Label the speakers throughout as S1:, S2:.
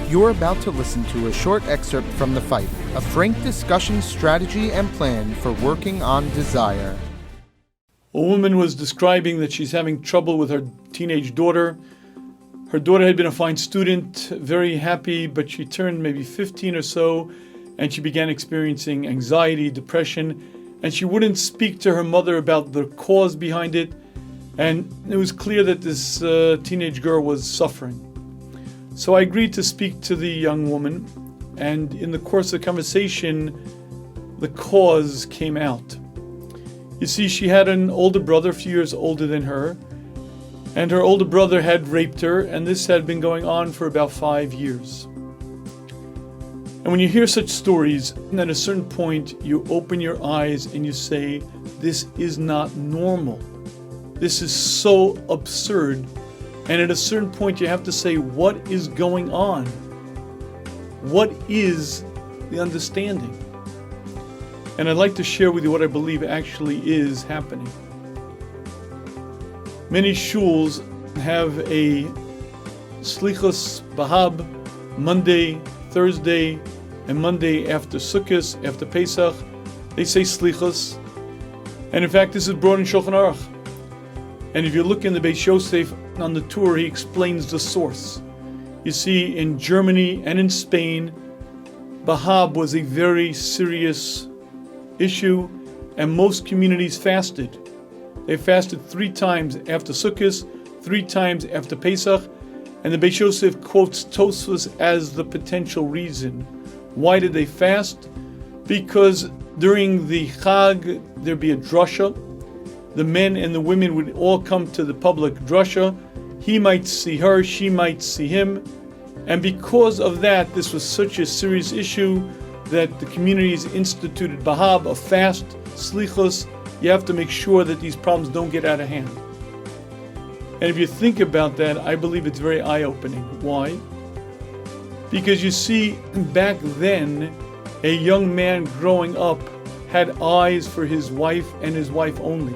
S1: You're about to listen to a short excerpt from The Fight, a frank discussion, strategy, and plan for working on desire.
S2: A woman was describing that she's having trouble with her teenage daughter. Her daughter had been a fine student, very happy, but she turned maybe 15 or so, and she began experiencing anxiety, depression, and she wouldn't speak to her mother about the cause behind it, and it was clear that this teenage girl was suffering. So I agreed to speak to the young woman, and in the course of the conversation, the cause came out. You see, she had an older brother, a few years older than her, and her older brother had raped her, and this had been going on for about 5 years. And when you hear such stories, at a certain point, you open your eyes and you say, this is not normal. This is so absurd. And at a certain point, you have to say, what is going on? What is the understanding? And I'd like to share with you what I believe actually is happening. Many shuls have a Slichos Bahab Monday, Thursday, and Monday after Sukkot, after Pesach. They say Slichos. And in fact, this is brought in Shulchan Aruch. And if you look in the Beis Yosef on the tour, he explains the source. You see, in Germany and in Spain, Bahab was a very serious issue, and most communities fasted. They fasted 3 times after Sukkot, 3 times after Pesach, and the Beis Yosef quotes Tosfos as the potential reason. Why did they fast? Because during the Chag, there'd be a drasha. The men and the women would all come to the public drasha. He might see her, she might see him. And because of that, this was such a serious issue that the communities instituted Bahab, a fast, Slichos. You have to make sure that these problems don't get out of hand. And if you think about that, I believe it's very eye-opening. Why? Because you see, back then, a young man growing up had eyes for his wife and his wife only.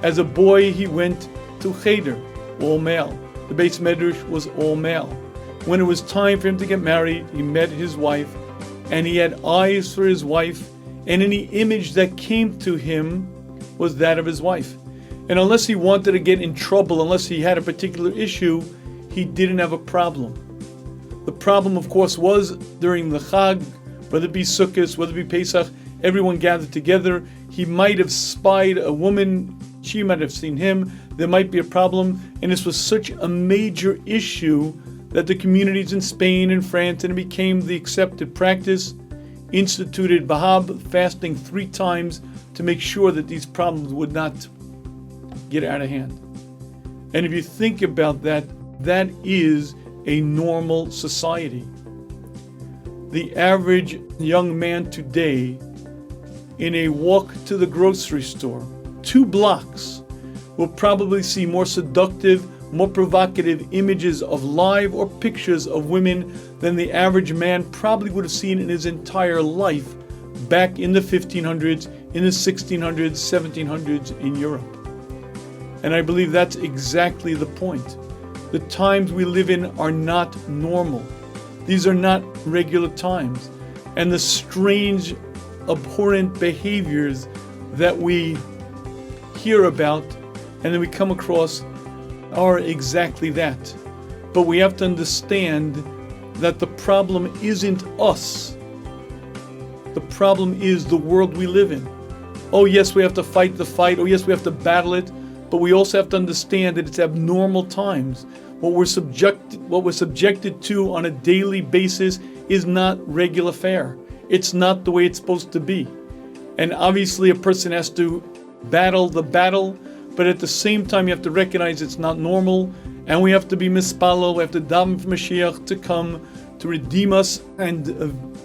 S2: As a boy, he went to Cheder, all male. The Beis Medrash was all male. When it was time for him to get married, he met his wife, and he had eyes for his wife, and any image that came to him was that of his wife. And unless he wanted to get in trouble, unless he had a particular issue, he didn't have a problem. The problem, of course, was during the Chag, whether it be Sukkot, whether it be Pesach, everyone gathered together. He might have spied a woman, she might have seen him, there might be a problem, and this was such a major issue that the communities in Spain and France, and it became the accepted practice, instituted Bahab, fasting 3 times to make sure that these problems would not get out of hand. And if you think about that, that is a normal society. The average young man today, in a walk to the grocery store, 2 blocks, will probably see more seductive, more provocative images of live or pictures of women than the average man probably would have seen in his entire life back in the 1500s, in the 1600s, 1700s in Europe. And I believe that's exactly the point. The times we live in are not normal. These are not regular times. And the strange, abhorrent behaviors that we hear about and that we come across are exactly that. But we have to understand that the problem isn't us. The problem is the world we live in. Oh yes, we have to fight the fight. Oh yes, we have to battle it. But we also have to understand that it's abnormal times. What we're subjected to on a daily basis is not regular fare. It's not the way it's supposed to be. And obviously a person has to battle the battle, but at the same time you have to recognize it's not normal, and we have to be mispalo, we have to daven for Mashiach to come to redeem us and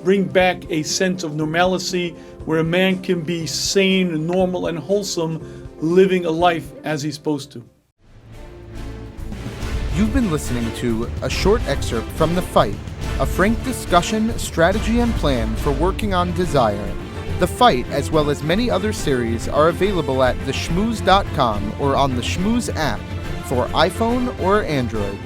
S2: bring back a sense of normalcy where a man can be sane, normal, and wholesome, living a life as he's supposed to.
S1: You've been listening to a short excerpt from The Fight, a frank discussion, strategy, and plan for working on desire. The Fight, as well as many other series, are available at theshmooze.com or on the Shmooze app for iPhone or Android.